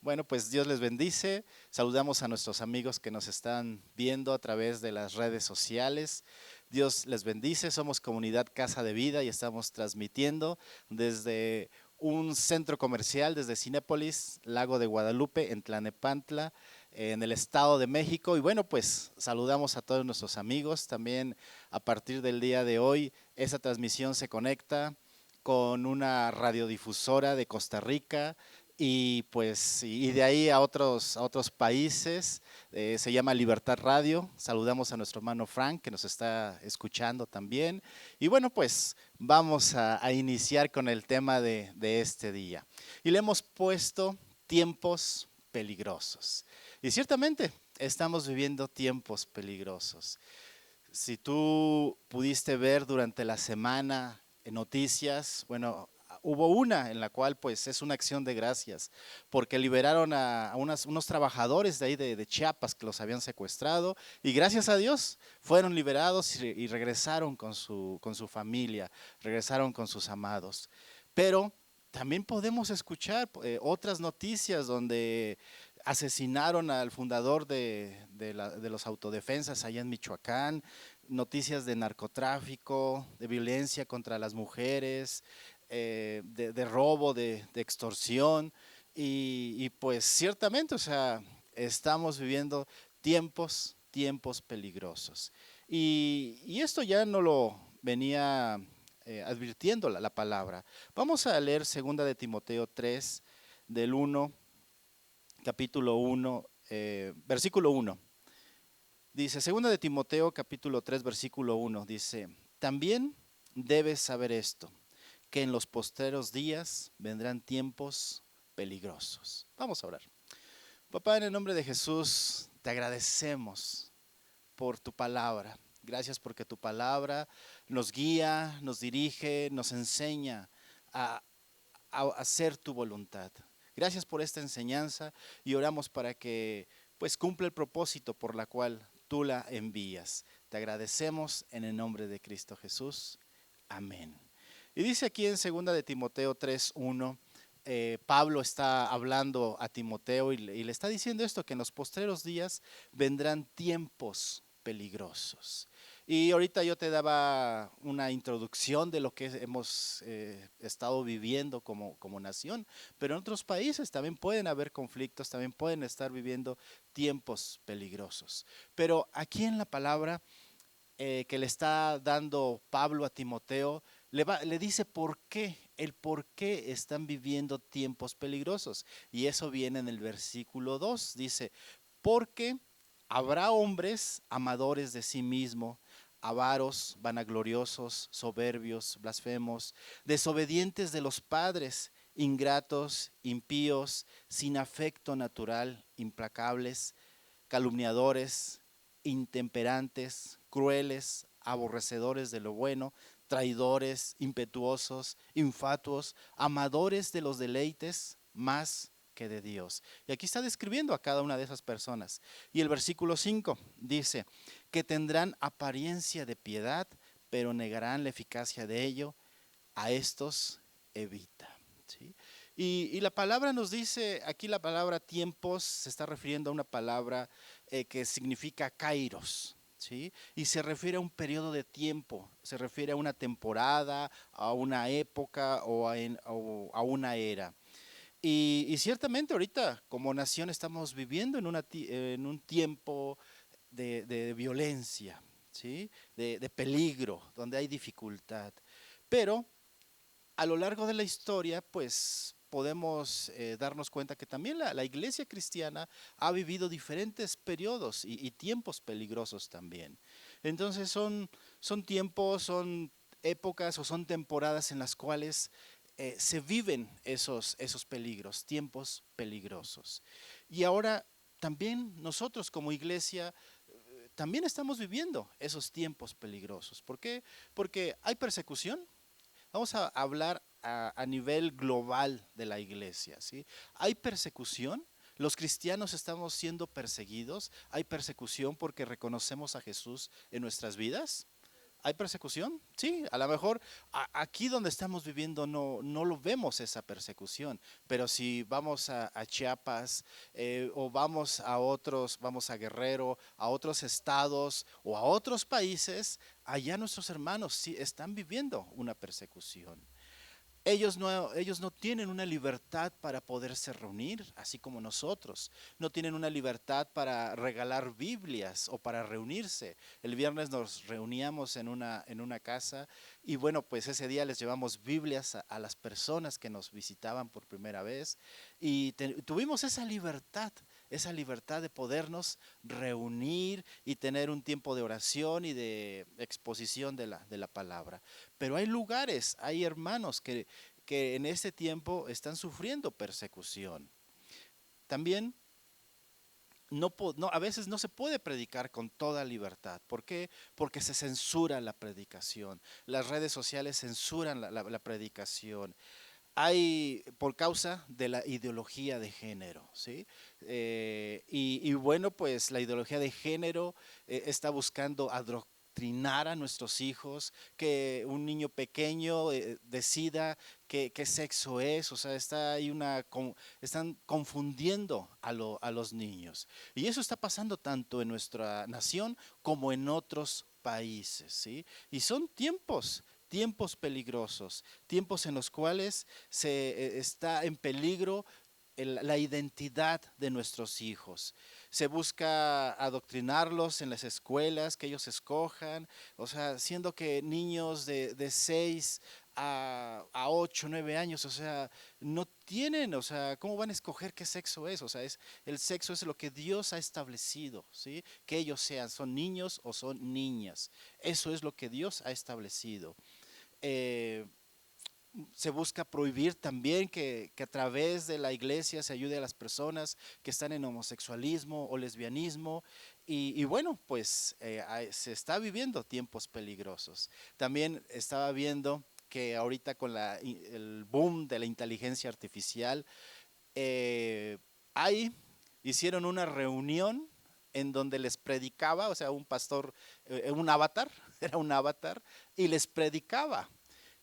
Bueno, pues Dios les bendice. Saludamos a nuestros amigos que nos están viendo a través de las redes sociales. Dios les bendice. Somos Comunidad Casa de Vida y estamos transmitiendo desde un centro comercial, desde Cinépolis, Lago de Guadalupe, en Tlanepantla, en el Estado de México. Y bueno, pues saludamos a todos nuestros amigos. También a partir del día de hoy, esa transmisión se conecta con una radiodifusora de Costa Rica y pues y de ahí a otros países. Se llama Libertad Radio. Saludamos a nuestro hermano Frank que nos está escuchando también. Y bueno, pues vamos a iniciar con el tema de este día. Y le hemos puesto tiempos peligrosos. Y ciertamente estamos viviendo tiempos peligrosos. Si tú pudiste ver durante la semana en noticias, bueno, hubo una en la cual pues es una acción de gracias, porque liberaron a unos trabajadores de ahí de Chiapas que los habían secuestrado y gracias a Dios fueron liberados y regresaron con su familia, regresaron con sus amados. Pero también podemos escuchar otras noticias donde asesinaron al fundador de los autodefensas allá en Michoacán, noticias de narcotráfico, de violencia contra las mujeres, de robo, de extorsión. Pues ciertamente, o sea, estamos viviendo tiempos peligrosos. Y esto ya no lo venía advirtiendo la palabra. Vamos a leer segunda de Timoteo 3, del 1 capítulo 1, versículo 1. Dice, segunda de Timoteo, capítulo 3, versículo 1, dice, también debes saber esto, que en los postreros días vendrán tiempos peligrosos. Vamos a orar. Papá, en el nombre de Jesús, te agradecemos por tu palabra. Gracias porque tu palabra nos guía, nos dirige, nos enseña a, a hacer tu voluntad. Gracias por esta enseñanza y oramos para que pues cumpla el propósito por la cual tú la envías. Te agradecemos en el nombre de Cristo Jesús. Amén. Y dice aquí en 2 de Timoteo 3:1, Pablo está hablando a Timoteo y le está diciendo esto, que en los postreros días vendrán tiempos peligrosos. Y ahorita yo te daba una introducción de lo que hemos estado viviendo como nación, pero en otros países también pueden haber conflictos, también pueden estar viviendo tiempos peligrosos. Pero aquí en la palabra que le está dando Pablo a Timoteo, le dice el por qué están viviendo tiempos peligrosos. Y eso viene en el versículo 2, dice, porque habrá hombres amadores de sí mismo, avaros, vanagloriosos, soberbios, blasfemos, desobedientes de los padres, ingratos, impíos, sin afecto natural, implacables, calumniadores, intemperantes, crueles, aborrecedores de lo bueno, traidores, impetuosos, infatuos, amadores de los deleites más que de Dios. Y aquí está describiendo a cada una de esas personas. Y el versículo 5 dice, que tendrán apariencia de piedad, pero negarán la eficacia de ello. A estos evita. ¿Sí? Y la palabra nos dice, aquí la palabra tiempos se está refiriendo a una palabra que significa kairos, ¿sí? Y se refiere a un periodo de tiempo, se refiere a una temporada, a una época o a una era. Y ciertamente ahorita como nación estamos viviendo en un tiempo de violencia, ¿sí? De peligro, donde hay dificultad. Pero a lo largo de la historia, pues podemos darnos cuenta que también la iglesia cristiana ha vivido diferentes periodos y tiempos peligrosos también. Entonces son tiempos, son épocas o son temporadas en las cuales se viven esos peligros, tiempos peligrosos. Y ahora también nosotros como iglesia también estamos viviendo esos tiempos peligrosos. ¿Por qué? Porque hay persecución. Vamos a hablar a nivel global de la iglesia, ¿sí? Hay persecución, los cristianos estamos siendo perseguidos, hay persecución porque reconocemos a Jesús en nuestras vidas. ¿Hay persecución? Sí, a lo mejor aquí donde estamos viviendo no lo vemos esa persecución, pero si vamos a Chiapas o vamos a Guerrero, a otros estados o a otros países, allá nuestros hermanos sí están viviendo una persecución. Ellos no tienen una libertad para poderse reunir, así como nosotros. No tienen una libertad para regalar Biblias o para reunirse. El viernes nos reuníamos en una casa y bueno, pues ese día les llevamos Biblias a las personas que nos visitaban por primera vez y tuvimos esa libertad de podernos reunir y tener un tiempo de oración y de exposición de la palabra. Pero hay lugares, hay hermanos que en este tiempo están sufriendo persecución. También a veces no se puede predicar con toda libertad. ¿Por qué? Porque se censura la predicación. Las redes sociales censuran la predicación. Hay por causa de la ideología de género, ¿sí? Y bueno, pues la ideología de género está buscando adoctrinar a nuestros hijos, que un niño pequeño decida qué sexo es, o sea, están confundiendo a los niños. Y eso está pasando tanto en nuestra nación como en otros países, ¿sí? Y son tiempos peligrosos, tiempos en los cuales está en peligro la identidad de nuestros hijos. Se busca adoctrinarlos en las escuelas que ellos escojan, o sea, siendo que niños de 6 a 8, 9 años, o sea, no tienen, o sea, ¿cómo van a escoger qué sexo es? O sea, el sexo es lo que Dios ha establecido, ¿sí? Que ellos son niños o son niñas. Eso es lo que Dios ha establecido. Eh, Se busca prohibir también que a través de la iglesia se ayude a las personas que están en homosexualismo o lesbianismo. Y bueno, pues se está viviendo tiempos peligrosos. También estaba viendo que ahorita con el boom de la inteligencia artificial, eh, hay, hicieron una reunión en donde les predicaba, o sea, un pastor, un avatar, era un avatar, y les predicaba.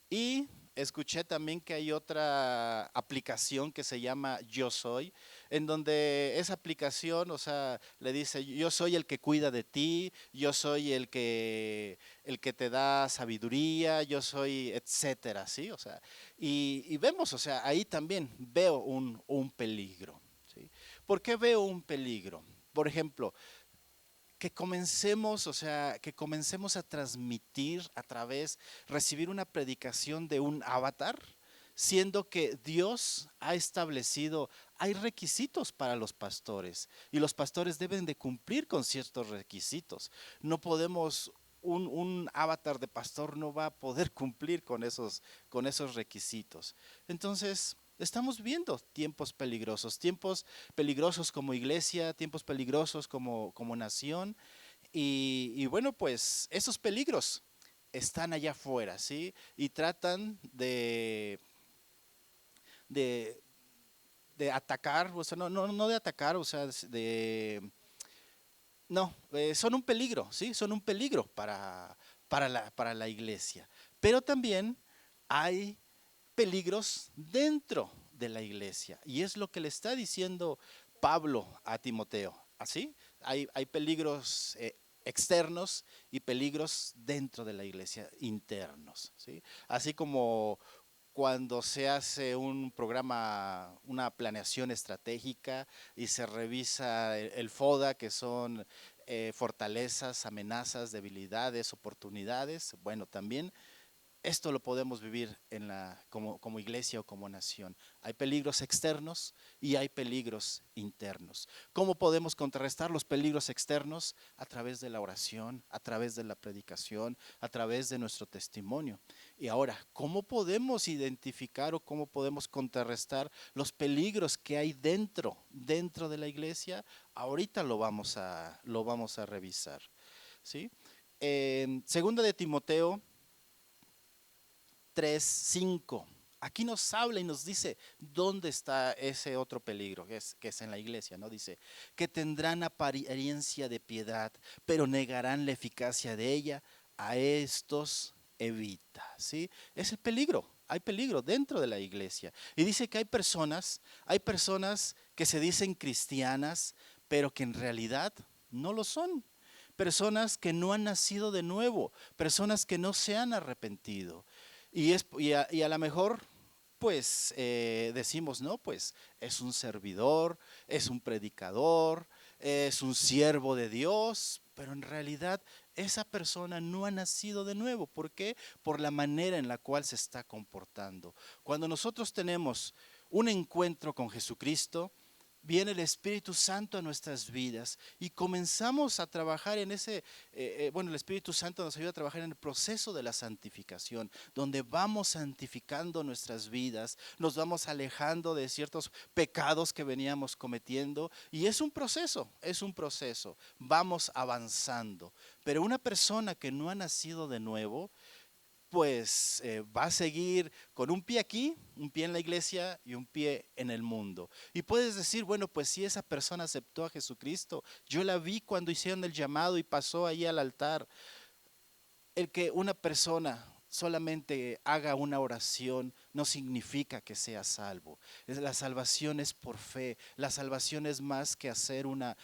Y escuché también que hay otra aplicación que se llama Yo Soy, en donde esa aplicación, o sea, le dice, yo soy el que cuida de ti, yo soy el que te da sabiduría, yo soy, etcétera, ¿sí? O sea, y vemos, o sea, ahí también veo un peligro, ¿sí? ¿Por qué veo un peligro? Por ejemplo, que comencemos, o sea, que comencemos a transmitir a través, recibir una predicación de un avatar, siendo que Dios ha establecido, hay requisitos para los pastores y los pastores deben de cumplir con ciertos requisitos. No podemos, un avatar de pastor no va a poder cumplir con esos requisitos. Entonces, estamos viendo tiempos peligrosos como iglesia, tiempos peligrosos como nación. Y bueno, pues esos peligros están allá afuera, ¿sí? Y tratan de, de atacar, o sea, no de atacar, o sea, no, son un peligro, ¿sí? Son un peligro para la iglesia. Pero también hay peligros dentro de la iglesia. Y es lo que le está diciendo Pablo a Timoteo. ¿Así? Hay peligros externos y peligros dentro de la iglesia, internos. ¿Sí? Así como cuando se hace un programa, una planeación estratégica y se revisa el FODA, que son fortalezas, amenazas, debilidades, oportunidades, bueno, también esto lo podemos vivir como iglesia o como nación. Hay peligros externos y hay peligros internos. ¿Cómo podemos contrarrestar los peligros externos? A través de la oración, a través de la predicación, a través de nuestro testimonio. Y ahora, ¿cómo podemos identificar o cómo podemos contrarrestar los peligros que hay dentro de la iglesia? Ahorita lo vamos a revisar. ¿Sí? Segunda de Timoteo 3:5. Aquí nos habla y nos dice dónde está ese otro peligro, que es en la iglesia, ¿no? Dice, que tendrán apariencia de piedad, pero negarán la eficacia de ella. a estos evita, ¿sí? Es el peligro, hay peligro dentro de la iglesia. Y dice que hay personas que se dicen cristianas, pero que en realidad no lo son. Personas que no han nacido de nuevo, personas que no se han arrepentido. Y a lo mejor, pues decimos, no, pues es un servidor, es un predicador, es un siervo de Dios, pero en realidad esa persona no ha nacido de nuevo. ¿Por qué? Por la manera en la cual se está comportando. Cuando nosotros tenemos un encuentro con Jesucristo, viene el Espíritu Santo a nuestras vidas y comenzamos a trabajar en bueno, el Espíritu Santo nos ayuda a trabajar en el proceso de la santificación, donde vamos santificando nuestras vidas, nos vamos alejando de ciertos pecados que veníamos cometiendo y es un proceso, vamos avanzando. Pero una persona que no ha nacido de nuevo, pues va a seguir con un pie aquí, un pie en la iglesia y un pie en el mundo. Y puedes decir, bueno, pues si esa persona aceptó a Jesucristo, yo la vi cuando hicieron el llamado y pasó ahí al altar. El que una persona solamente haga una oración no significa que sea salvo. La salvación es por fe. La salvación es más que hacer una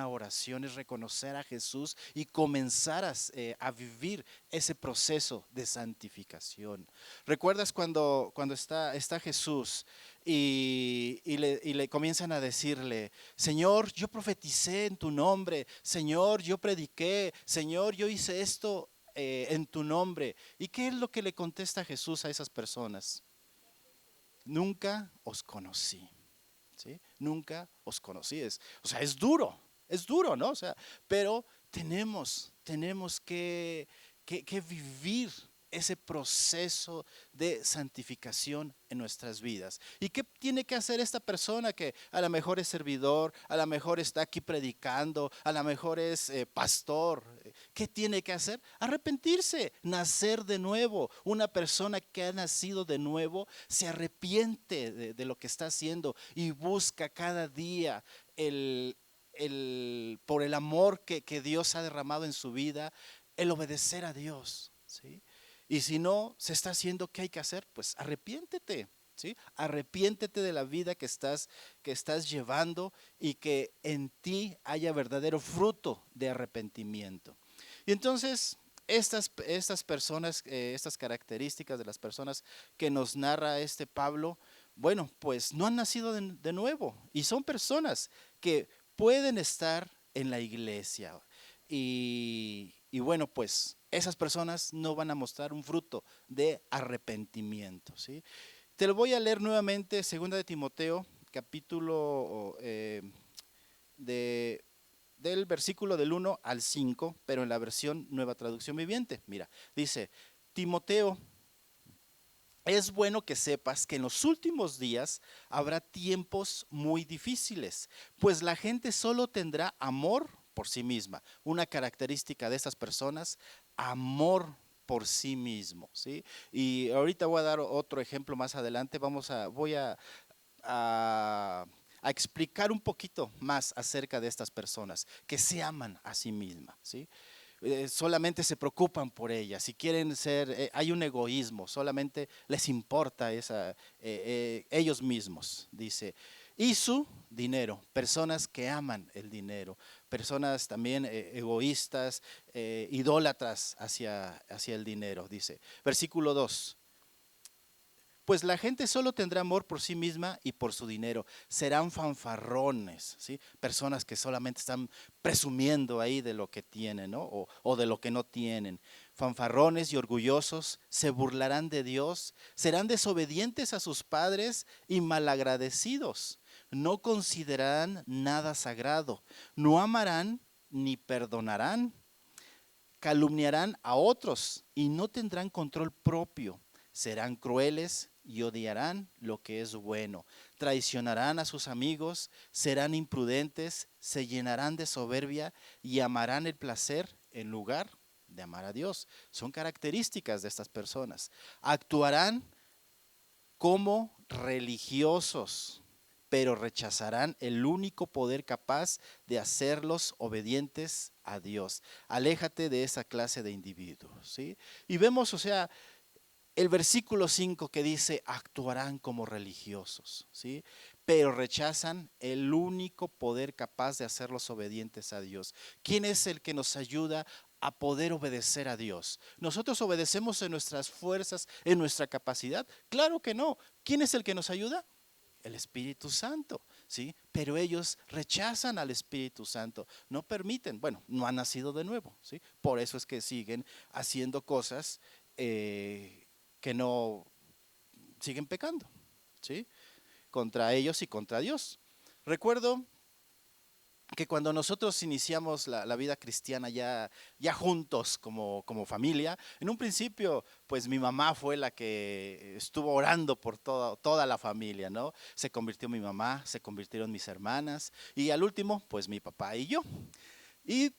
oración, es reconocer a Jesús y comenzar a vivir ese proceso de santificación. ¿Recuerdas cuando está Jesús y le comienzan a decirle, Señor, yo profeticé en tu nombre, Señor, yo prediqué, Señor, yo hice esto en tu nombre? ¿Y qué es lo que le contesta Jesús a esas personas? Nunca os conocí, ¿sí? Nunca os conocí. O sea, es duro, ¿no? O sea, pero tenemos que vivir ese proceso de santificación en nuestras vidas. ¿Y qué tiene que hacer esta persona que a lo mejor es servidor, a lo mejor está aquí predicando, a lo mejor es pastor? ¿Qué tiene que hacer? Arrepentirse, nacer de nuevo. Una persona que ha nacido de nuevo se arrepiente de lo que está haciendo y busca cada día por el amor que Dios ha derramado en su vida, el obedecer a Dios, ¿sí? Y si no se está haciendo, ¿qué hay que hacer? Pues arrepiéntete, ¿sí? Arrepiéntete de la vida que estás llevando y que en ti haya verdadero fruto de arrepentimiento. Y entonces, estas personas, estas características de las personas que nos narra este Pablo, bueno, pues no han nacido de nuevo y son personas que pueden estar en la iglesia. Y bueno, pues esas personas no van a mostrar un fruto de arrepentimiento, ¿sí? Te lo voy a leer nuevamente, 2 de Timoteo, capítulo de, del versículo del 1 al 5, pero en la versión Nueva Traducción Viviente. Mira, dice, Timoteo, es bueno que sepas que en los últimos días habrá tiempos muy difíciles, pues la gente solo tendrá amor por sí misma. Una característica de estas personas, amor por sí mismo, ¿sí? Y ahorita voy a dar otro ejemplo más adelante. Voy a explicar un poquito más acerca de estas personas que se aman a sí mismas, ¿sí? Solamente se preocupan por ellas, si quieren ser, hay un egoísmo, solamente les importa ellos mismos, dice. Y su dinero, personas que aman el dinero, personas también egoístas, idólatras hacia el dinero, dice. Versículo 2. Pues la gente solo tendrá amor por sí misma y por su dinero. Serán fanfarrones, ¿sí? Personas que solamente están presumiendo ahí de lo que tienen, ¿no? O de lo que no tienen. Fanfarrones y orgullosos, se burlarán de Dios, serán desobedientes a sus padres y malagradecidos. No considerarán nada sagrado, no amarán ni perdonarán, calumniarán a otros y no tendrán control propio. Serán crueles y odiarán lo que es bueno. Traicionarán a sus amigos, serán imprudentes, se llenarán de soberbia y amarán el placer en lugar de amar a Dios. Son características de estas personas. Actuarán como religiosos, pero rechazarán el único poder capaz de hacerlos obedientes a Dios. Aléjate de esa clase de individuos, ¿sí? Y vemos, o sea, el versículo 5 que dice, actuarán como religiosos, ¿sí? Pero rechazan el único poder capaz de hacerlos obedientes a Dios. ¿Quién es el que nos ayuda a poder obedecer a Dios? ¿Nosotros obedecemos en nuestras fuerzas, en nuestra capacidad? Claro que no. ¿Quién es el que nos ayuda? El Espíritu Santo, ¿sí? Pero ellos rechazan al Espíritu Santo, no permiten, bueno, no han nacido de nuevo, ¿sí? Por eso es que siguen haciendo cosas que no siguen pecando, ¿sí? Contra ellos y contra Dios. Recuerdo que cuando nosotros iniciamos la vida cristiana ya juntos como familia, en un principio pues mi mamá fue la que estuvo orando por toda la familia, ¿no? Se convirtió mi mamá, se convirtieron mis hermanas y al último pues mi papá y yo. Y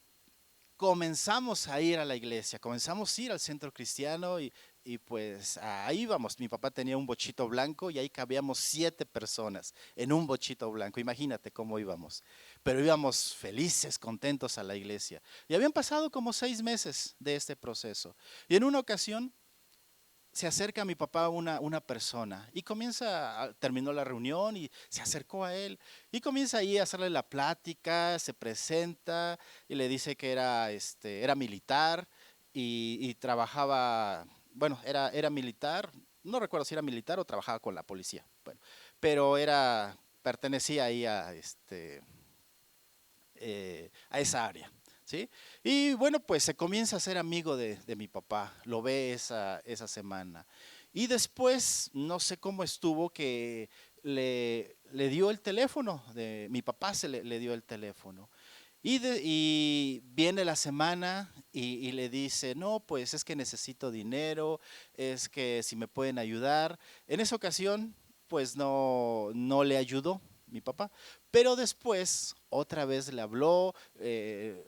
comenzamos a ir a la iglesia, comenzamos a ir al centro cristiano y pues ahí vamos. Mi papá tenía un bochito blanco y ahí cabíamos 7 personas en un bochito blanco. Imagínate cómo íbamos. Pero íbamos felices, contentos a la iglesia. Y habían pasado como 6 meses de este proceso. Y en una ocasión se acerca a mi papá una persona y terminó la reunión y se acercó a él y comienza ahí a hacerle la plática, se presenta y le dice que era militar y trabajaba, bueno, era militar, no recuerdo si era militar o trabajaba con la policía, bueno, pero pertenecía ahí a esa área. ¿Sí? Y bueno, pues se comienza a ser amigo de mi papá, lo ve esa semana. Y después, no sé cómo estuvo, que le dio el teléfono, mi papá le dio el teléfono. Y viene la semana y le dice, no, pues es que necesito dinero, es que si me pueden ayudar. En esa ocasión, pues no le ayudó mi papá, pero después otra vez le habló,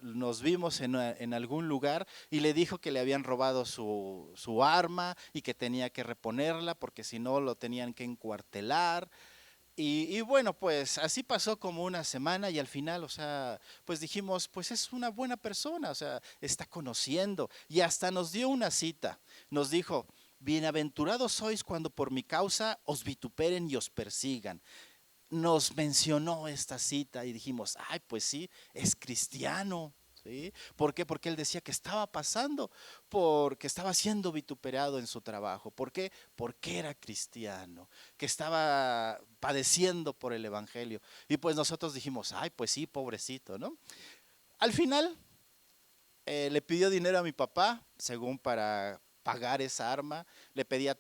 nos vimos en algún lugar y le dijo que le habían robado su arma y que tenía que reponerla porque si no lo tenían que encuartelar. Y bueno, pues así pasó como una semana y al final, o sea, pues dijimos, pues es una buena persona, o sea, está conociendo y hasta nos dio una cita. Nos dijo, bienaventurados sois cuando por mi causa os vituperen y os persigan. Nos mencionó esta cita y dijimos, ay, pues sí, es cristiano. ¿Sí? ¿Por qué? Porque él decía que estaba pasando, porque estaba siendo vituperado en su trabajo. ¿Por qué? Porque era cristiano, que estaba padeciendo por el evangelio. Y pues nosotros dijimos, ay, pues sí, pobrecito, ¿no? Al final le pidió dinero a mi papá, según para pagar esa arma, le pedía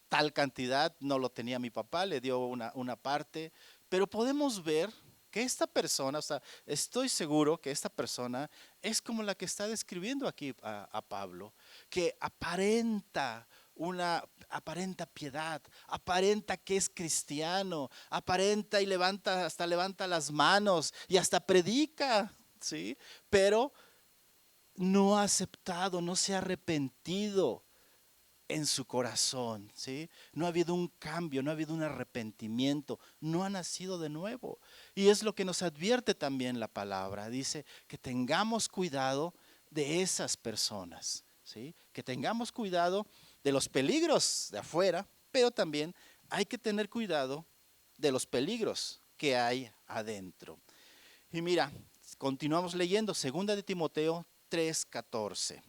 tal cantidad, no lo tenía mi papá, le dio una parte, pero podemos ver que esta persona, o sea, estoy seguro que esta persona es como la que está describiendo aquí a Pablo, que aparenta piedad, aparenta que es cristiano, aparenta y hasta levanta las manos y hasta predica, ¿sí? Pero no ha aceptado, no se ha arrepentido en su corazón, ¿sí? No ha habido un cambio, no ha habido un arrepentimiento, no ha nacido de nuevo. Y es lo que nos advierte también la palabra. Dice que tengamos cuidado de esas personas, ¿sí? Que tengamos cuidado de los peligros de afuera, pero también hay que tener cuidado de los peligros que hay adentro. Y mira, continuamos leyendo 2 de Timoteo 3:14.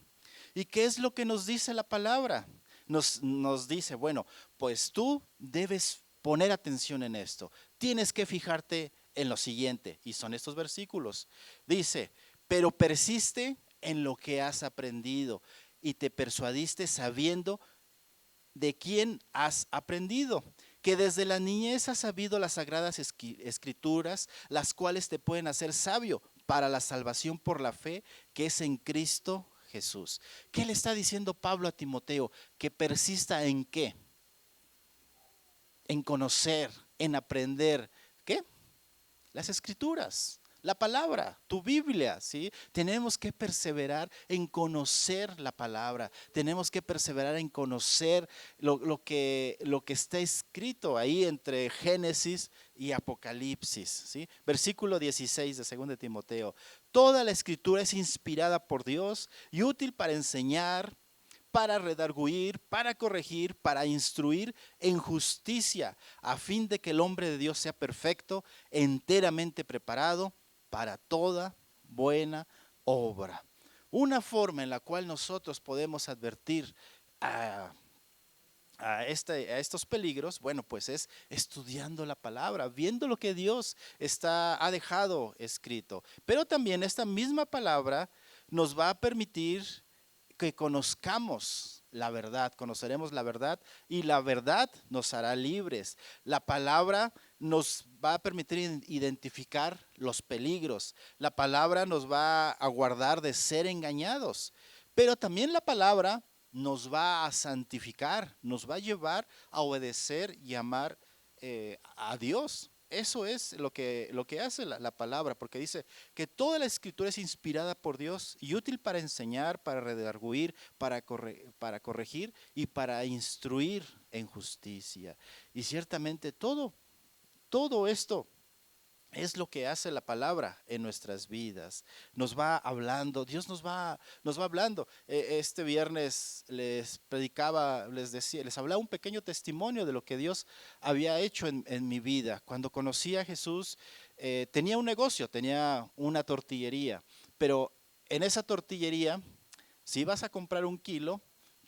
¿Y qué es lo que nos dice la palabra? Nos dice, bueno, pues tú debes poner atención en esto. Tienes que fijarte en lo siguiente, y son estos versículos. Dice, pero persiste en lo que has aprendido y te persuadiste sabiendo de quién has aprendido, que desde la niñez has sabido las sagradas escrituras, las cuales te pueden hacer sabio para la salvación por la fe que es en Cristo Jesús. ¿Qué le está diciendo Pablo a Timoteo? Que persista en qué, en conocer, en aprender, ¿qué? Las escrituras, La palabra, tu Biblia, ¿sí? Tenemos que perseverar en conocer la palabra. Tenemos que perseverar en conocer lo que está escrito ahí entre Génesis y Apocalipsis, ¿sí? Versículo 16 de 2 de Timoteo. Toda la escritura es inspirada por Dios y útil para enseñar, para redarguir, para corregir, para instruir en justicia, a fin de que el hombre de Dios sea perfecto, enteramente preparado para toda buena obra. Una forma en la cual nosotros podemos advertir a, a estos peligros, bueno, pues es estudiando la palabra, viendo lo que Dios ha dejado escrito. Pero también esta misma palabra nos va a permitir que conozcamos la verdad, conoceremos la verdad y la verdad nos hará libres. La palabra nos va a permitir identificar los peligros. La palabra nos va a guardar de ser engañados. Pero también la palabra nos va a santificar, nos va a llevar a obedecer y amar a Dios. Eso es lo que hace la palabra, porque dice que toda la escritura es inspirada por Dios y útil para enseñar, para redarguir, para corregir y para instruir en justicia. Y ciertamente todo esto es lo que hace la palabra en nuestras vidas. Nos va hablando, Dios nos va hablando. Este viernes les predicaba, les decía, les hablaba un pequeño testimonio de lo que Dios había hecho en mi vida. Cuando conocí a Jesús, tenía un negocio, tenía una tortillería, pero en esa tortillería, si ibas a comprar un kilo,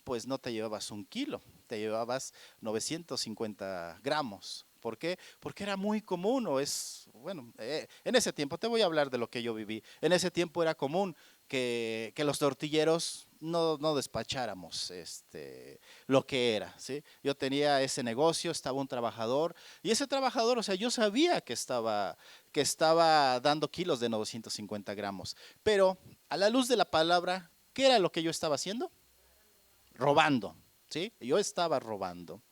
pues no te llevabas un kilo, te llevabas 950 gramos. ¿Por qué? Porque era muy común, bueno, en ese tiempo, te voy a hablar de lo que yo viví, en ese tiempo era común que los tortilleros no despacháramos lo que era, ¿sí? Yo tenía ese negocio, estaba un trabajador, y ese trabajador, o sea, yo sabía que estaba dando kilos de 950 gramos, pero a la luz de la palabra, ¿qué era lo que yo estaba haciendo? Robando, ¿sí? Yo estaba robando.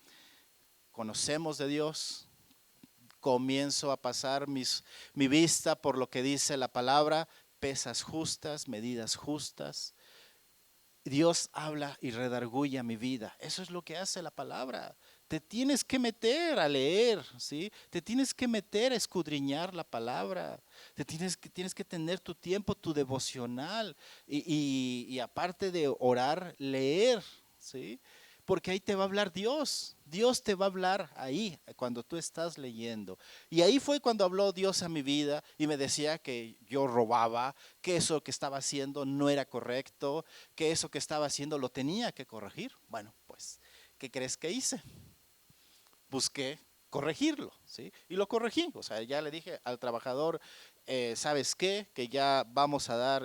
Conocemos de Dios, comienzo a pasar mi vista por lo que dice la palabra, pesas justas, medidas justas. Dios habla y redarguye a mi vida. Eso es lo que hace la palabra. Te tienes que meter a leer, ¿sí? Te tienes que meter a escudriñar la palabra. Tienes que tener tu tiempo, tu devocional y aparte de orar, leer, ¿sí? Porque ahí te va a hablar Dios. Dios te va a hablar ahí cuando tú estás leyendo. Y ahí fue cuando habló Dios a mi vida y me decía que yo robaba, que eso que estaba haciendo no era correcto, que eso que estaba haciendo lo tenía que corregir. Bueno, pues, ¿qué crees que hice? Busqué corregirlo, ¿sí? Y lo corregí. O sea, ya le dije al trabajador, ¿sabes qué? Que ya vamos a dar,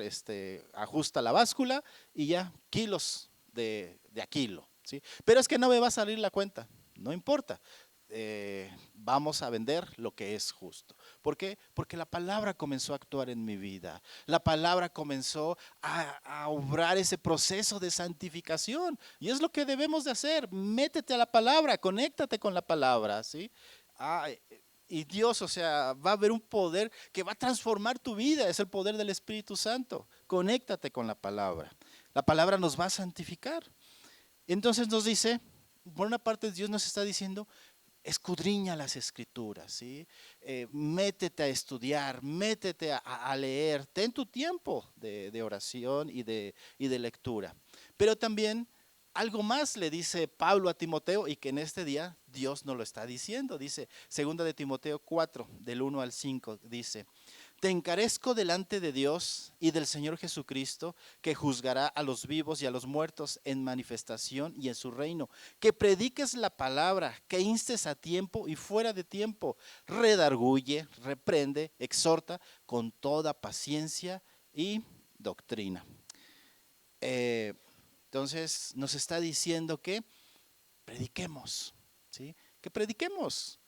ajusta la báscula y ya kilos de a kilo, ¿sí? Pero es que no me va a salir la cuenta, no importa. Vamos a vender lo que es justo. ¿Por qué? Porque la palabra comenzó a actuar en mi vida. La palabra comenzó a obrar ese proceso de santificación. Y es lo que debemos de hacer. Métete a la palabra, conéctate con la palabra, ¿sí? Ah, y Dios, o sea, va a haber un poder que va a transformar tu vida. Es el poder del Espíritu Santo. Conéctate con la palabra. La palabra nos va a santificar. Entonces nos dice, por una parte Dios nos está diciendo, escudriña las escrituras, ¿sí? Métete a estudiar, métete a leer, ten tu tiempo de oración y de lectura. Pero también algo más le dice Pablo a Timoteo y que en este día Dios nos lo está diciendo. Dice, segunda de Timoteo 4, del 1 al 5, dice, te encarezco delante de Dios y del Señor Jesucristo, que juzgará a los vivos y a los muertos en manifestación y en su reino. Que prediques la palabra, que instes a tiempo y fuera de tiempo. Redarguye, reprende, exhorta con toda paciencia y doctrina. Entonces nos está diciendo que prediquemos, ¿sí? Que prediquemos.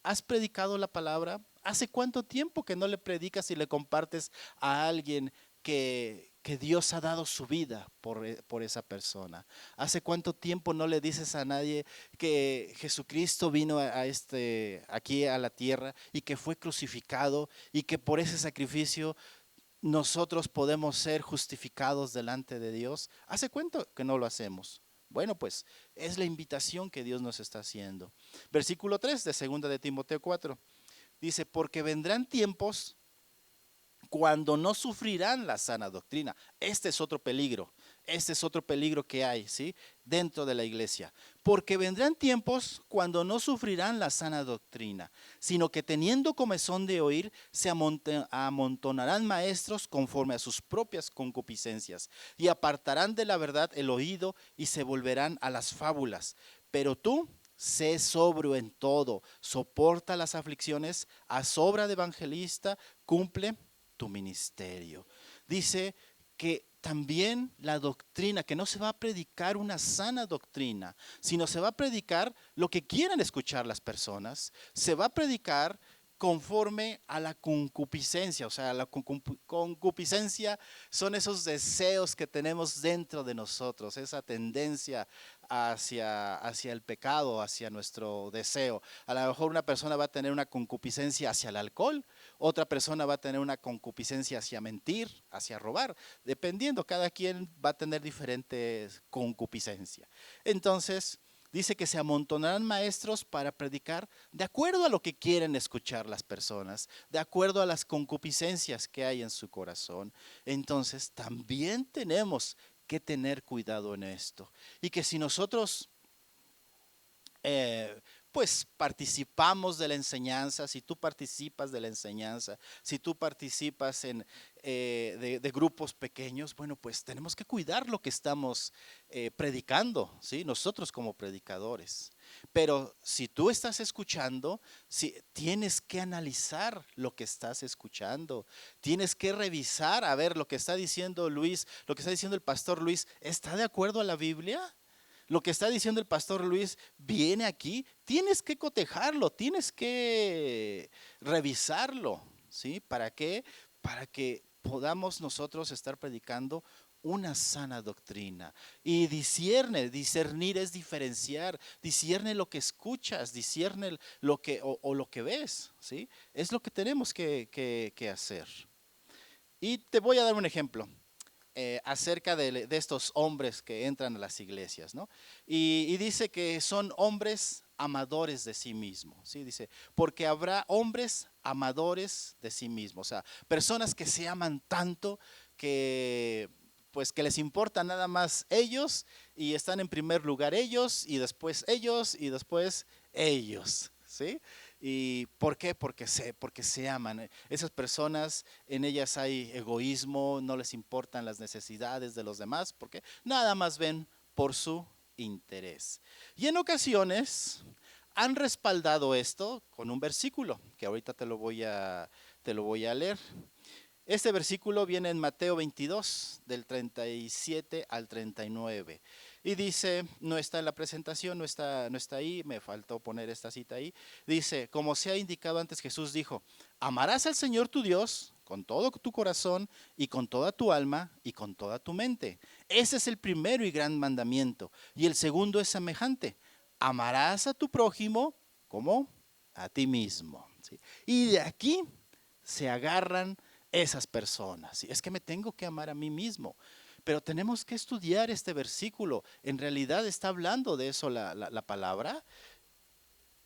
¿Has predicado la palabra? ¿Hace cuánto tiempo que no le predicas y le compartes a alguien que que Dios ha dado su vida por esa persona. ¿Hace cuánto tiempo no le dices a nadie que Jesucristo vino aquí a la tierra y que fue crucificado y que por ese sacrificio nosotros podemos ser justificados delante de Dios? ¿Hace cuánto que no lo hacemos? Bueno, pues es la invitación que Dios nos está haciendo. Versículo 3 de 2 de Timoteo 4 dice, porque vendrán tiempos cuando no sufrirán la sana doctrina. Este es otro peligro, que hay, ¿sí? Dentro de la iglesia. Porque vendrán tiempos cuando no sufrirán la sana doctrina, sino que teniendo comezón de oír, se amontonarán maestros conforme a sus propias concupiscencias, y apartarán de la verdad el oído y se volverán a las fábulas. Pero tú, sé sobrio en todo, soporta las aflicciones, haz obra de evangelista, cumple tu ministerio. Dice que también la doctrina, que no se va a predicar una sana doctrina, sino se va a predicar lo que quieran escuchar las personas, se va a predicar conforme a la concupiscencia. O sea, la concupiscencia son esos deseos que tenemos dentro de nosotros, esa tendencia hacia el pecado, hacia nuestro deseo. A lo mejor una persona va a tener una concupiscencia hacia el alcohol, otra persona va a tener una concupiscencia hacia mentir, hacia robar, dependiendo, cada quien va a tener diferentes concupiscencia. Entonces, dice que se amontonarán maestros para predicar de acuerdo a lo que quieren escuchar las personas, de acuerdo a las concupiscencias que hay en su corazón. Entonces, también tenemos que tener cuidado en esto. Y que si nosotros pues participamos de la enseñanza, si tú participas de la enseñanza, si tú participas de grupos pequeños, bueno, pues tenemos que cuidar lo que estamos predicando, ¿sí? Nosotros como predicadores. Pero si tú estás escuchando, tienes que analizar lo que estás escuchando, tienes que revisar a ver lo que está diciendo Luis, lo que está diciendo el pastor Luis, ¿está de acuerdo a la Biblia? Lo que está diciendo el pastor Luis viene aquí, tienes que cotejarlo, tienes que revisarlo, ¿sí? ¿Para qué? Para que podamos nosotros estar predicando una sana doctrina. Y discernir es diferenciar, discierne lo que escuchas, discierne lo que, o lo que ves, ¿sí? Es lo que tenemos que hacer. Y te voy a dar un ejemplo. Acerca de estos hombres que entran a las iglesias, ¿no? Y dice que son hombres amadores de sí mismos, ¿sí? Dice, porque habrá hombres amadores de sí mismos, o sea, personas que se aman tanto que pues que les importa nada más ellos y están en primer lugar ellos y después ellos y después ellos, ¿sí? ¿Y por qué? Porque se aman. Esas personas, en ellas hay egoísmo, no les importan las necesidades de los demás, porque nada más ven por su interés. Y en ocasiones han respaldado esto con un versículo, que ahorita te lo voy a leer. Este versículo viene en Mateo 22, del 37 al 39. Y dice, no está en la presentación, no está ahí, me faltó poner esta cita ahí. Dice, como se ha indicado antes, Jesús dijo, amarás al Señor tu Dios con todo tu corazón y con toda tu alma y con toda tu mente. Ese es el primero y gran mandamiento. Y el segundo es semejante, amarás a tu prójimo como a ti mismo. ¿Sí? Y de aquí se agarran esas personas. Es que me tengo que amar a mí mismo. Pero tenemos que estudiar este versículo. En realidad está hablando de eso la palabra.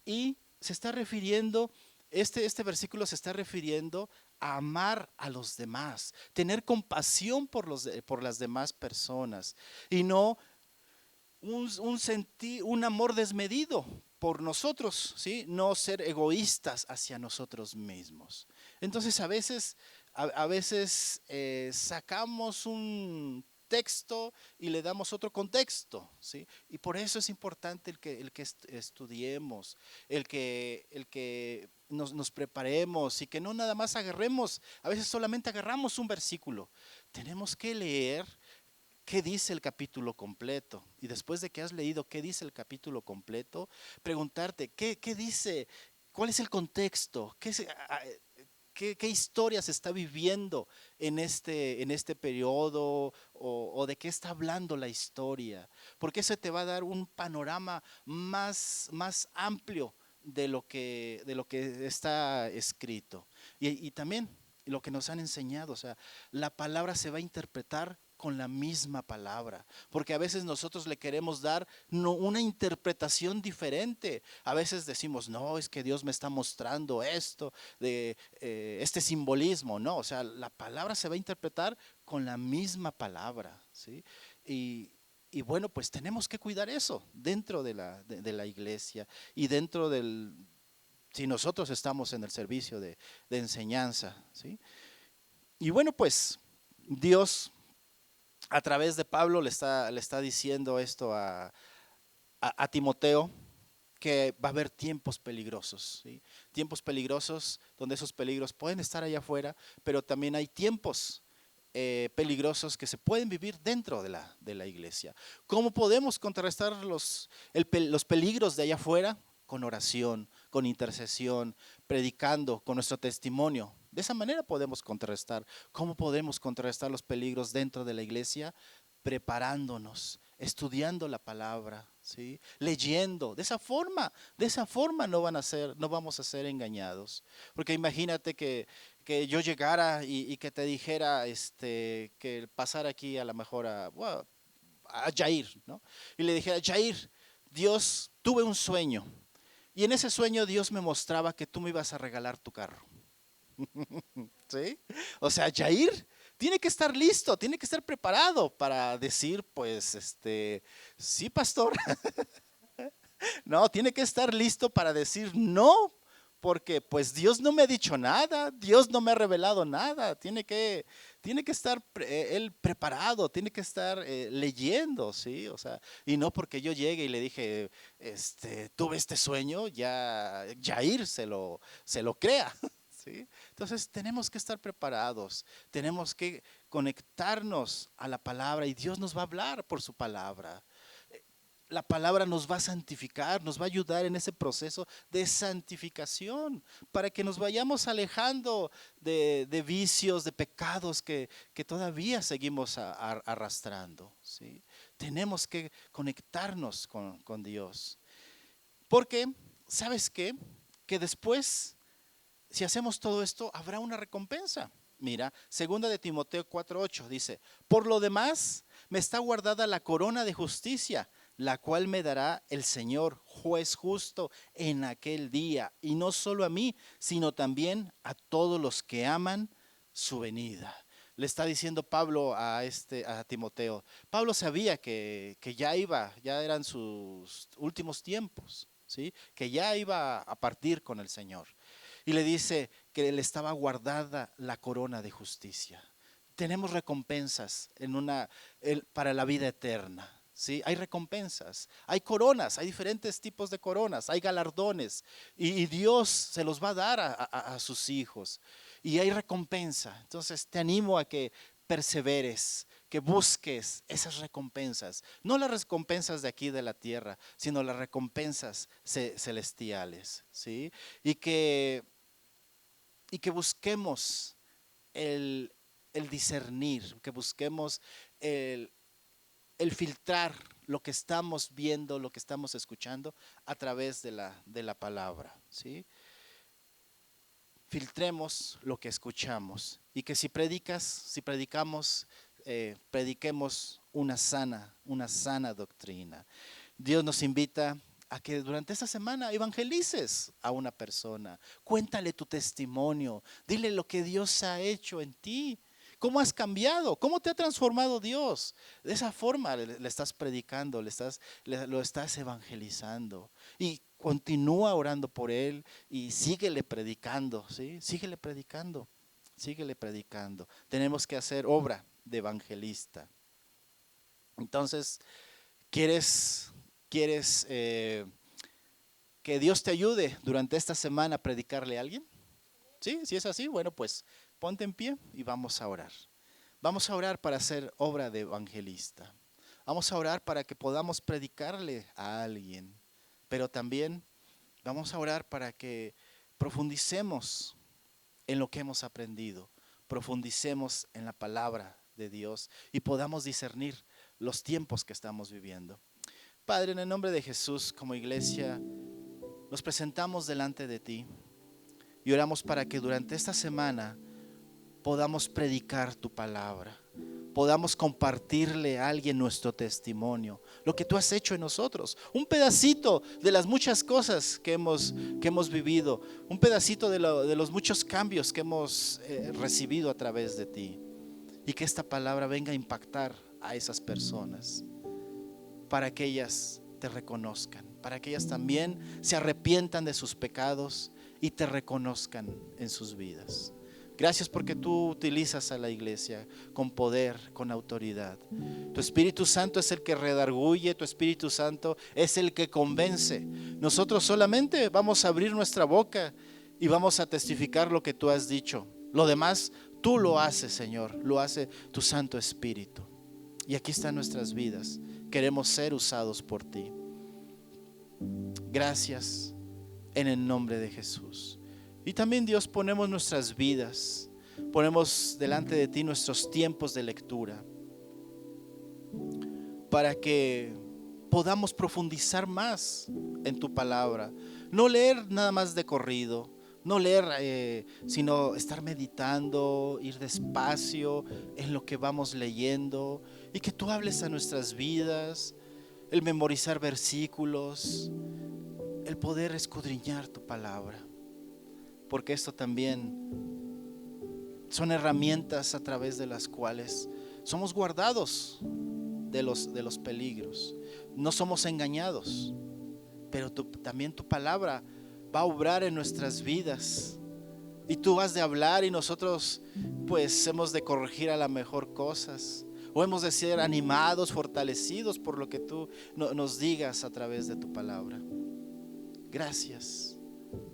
Y se está refiriendo, este versículo se está refiriendo a amar a los demás. Tener compasión por las demás personas. Y no un amor desmedido por nosotros, ¿sí? No ser egoístas hacia nosotros mismos. Entonces a veces sacamos un texto y le damos otro contexto, ¿sí? Y por eso es importante el que estudiemos, el que nos preparemos y que no nada más agarremos, a veces solamente agarramos un versículo. Tenemos que leer qué dice el capítulo completo. Y después de que has leído qué dice el capítulo completo, preguntarte, ¿qué dice? ¿Cuál es el contexto? qué historia se está viviendo en este periodo o de qué está hablando la historia. Porque eso te va a dar un panorama más amplio de lo que está escrito. Y también lo que nos han enseñado, o sea, la palabra se va a interpretar con la misma palabra, porque a veces nosotros le queremos dar una interpretación diferente. A veces decimos, no, es que Dios me está mostrando esto, de este simbolismo, no, o sea, la palabra se va a interpretar con la misma palabra, ¿sí? Y bueno, pues tenemos que cuidar eso dentro de la iglesia y dentro si nosotros estamos en el servicio de enseñanza, ¿sí? Y bueno, pues Dios a través de Pablo le está diciendo esto a Timoteo, que va a haber tiempos peligrosos, ¿sí? Tiempos peligrosos donde esos peligros pueden estar allá afuera, pero también hay tiempos peligrosos que se pueden vivir dentro de la iglesia. ¿Cómo podemos contrarrestar los peligros de allá afuera? Con oración, con intercesión, predicando, con nuestro testimonio. De esa manera podemos contrarrestar. ¿Cómo podemos contrarrestar los peligros dentro de la iglesia? Preparándonos, estudiando la palabra, ¿sí? Leyendo. De esa forma no vamos a ser engañados. Porque imagínate que yo llegara y que te dijera que pasara aquí a lo mejor a Jair, ¿no? Y le dijera, Jair, Dios, tuve un sueño. Y en ese sueño Dios me mostraba que tú me ibas a regalar tu carro. ¿Sí? O sea, Jair tiene que estar listo, tiene que estar preparado para decir, pues, sí, pastor. No, tiene que estar listo para decir no, porque pues Dios no me ha dicho nada, Dios no me ha revelado nada. Tiene que estar él preparado, tiene que estar leyendo, ¿sí? O sea, y no porque yo llegue y le dije, tuve este sueño, ya Jair se lo crea. ¿Sí? Entonces tenemos que estar preparados, tenemos que conectarnos a la palabra y Dios nos va a hablar por su palabra. La palabra nos va a santificar, nos va a ayudar en ese proceso de santificación para que nos vayamos alejando de vicios, de pecados que todavía seguimos arrastrando, ¿sí? Tenemos que conectarnos con Dios. Porque, ¿sabes qué? Que después, si hacemos todo esto, habrá una recompensa. Mira, segunda de Timoteo 4:8 dice, por lo demás, me está guardada la corona de justicia, la cual me dará el Señor, juez justo, en aquel día, y no solo a mí, sino también a todos los que aman su venida. Le está diciendo Pablo a Timoteo. Pablo sabía que ya eran sus últimos tiempos, ¿sí? Que ya iba a partir con el Señor. Y le dice que le estaba guardada la corona de justicia. Tenemos recompensas para la vida eterna. ¿Sí? Hay recompensas, hay coronas, hay diferentes tipos de coronas, hay galardones y Dios se los va a dar a sus hijos y hay recompensa. Entonces te animo a que perseveres, que busques esas recompensas, no las recompensas de aquí de la tierra, sino las recompensas celestiales, ¿sí? Y que busquemos el, el discernir, que busquemos el filtrar lo que estamos viendo, lo que estamos escuchando a través de la palabra, ¿sí? Filtremos lo que escuchamos y que si predicamos, prediquemos una sana doctrina. Dios nos invita a que durante esta semana evangelices a una persona, cuéntale tu testimonio, dile lo que Dios ha hecho en ti. ¿Cómo has cambiado? ¿Cómo te ha transformado Dios? De esa forma le estás predicando, lo estás evangelizando. Y continúa orando por él y síguele predicando, ¿sí? Síguele predicando, síguele predicando. Tenemos que hacer obra de evangelista. Entonces, ¿quieres que Dios te ayude durante esta semana a predicarle a alguien? ¿Sí? Si es así, bueno, pues ponte en pie y vamos a orar. Vamos a orar para hacer obra de evangelista. Vamos a orar para que podamos predicarle a alguien. Pero también vamos a orar para que profundicemos en lo que hemos aprendido, profundicemos en la palabra de Dios y podamos discernir los tiempos que estamos viviendo. Padre, en el nombre de Jesús, como iglesia, nos presentamos delante de ti y oramos para que durante esta semana podamos predicar tu palabra, podamos compartirle a alguien nuestro testimonio, lo que tú has hecho en nosotros, un pedacito de las muchas cosas que hemos vivido, un pedacito de los muchos cambios que hemos recibido a través de ti, y que esta palabra venga a impactar a esas personas para que ellas te reconozcan, para que ellas también se arrepientan de sus pecados y te reconozcan en sus vidas. Gracias porque tú utilizas a la iglesia con poder, con autoridad. Tu Espíritu Santo es el que redarguye, tu Espíritu Santo es el que convence. Nosotros solamente vamos a abrir nuestra boca y vamos a testificar lo que tú has dicho. Lo demás tú lo haces, Señor, lo hace tu Santo Espíritu. Y aquí están nuestras vidas. Queremos ser usados por ti. Gracias en el nombre de Jesús. Y también, Dios, ponemos nuestras vidas, ponemos delante de ti nuestros tiempos de lectura para que podamos profundizar más en tu palabra. No leer nada más de corrido, no leer, sino estar meditando, ir despacio en lo que vamos leyendo y que tú hables a nuestras vidas, el memorizar versículos, el poder escudriñar tu palabra. Porque esto también son herramientas a través de las cuales somos guardados de los peligros. No somos engañados, pero también tu palabra va a obrar en nuestras vidas. Y tú has de hablar y nosotros pues hemos de corregir a lo mejor cosas. O hemos de ser animados, fortalecidos por lo que tú nos digas a través de tu palabra. Gracias,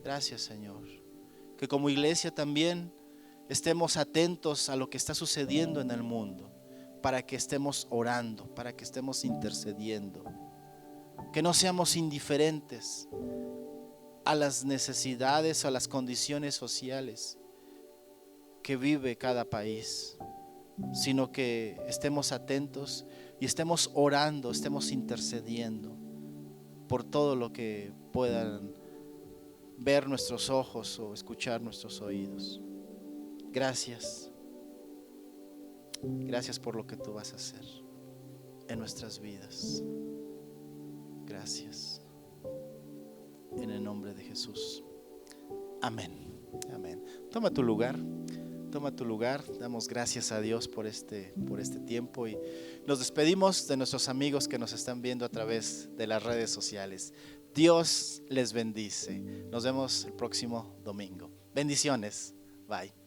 gracias, Señor. Que como iglesia también estemos atentos a lo que está sucediendo en el mundo, para que estemos orando, para que estemos intercediendo, que no seamos indiferentes a las necesidades o a las condiciones sociales que vive cada país, sino que estemos atentos y estemos orando, estemos intercediendo por todo lo que puedan ver nuestros ojos o escuchar nuestros oídos. Gracias. Gracias por lo que tú vas a hacer en nuestras vidas. Gracias. En el nombre de Jesús. Amén. Amén. Toma tu lugar. Toma tu lugar. Damos gracias a Dios por este tiempo y nos despedimos de nuestros amigos que nos están viendo a través de las redes sociales. Dios les bendice. Nos vemos el próximo domingo. Bendiciones. Bye.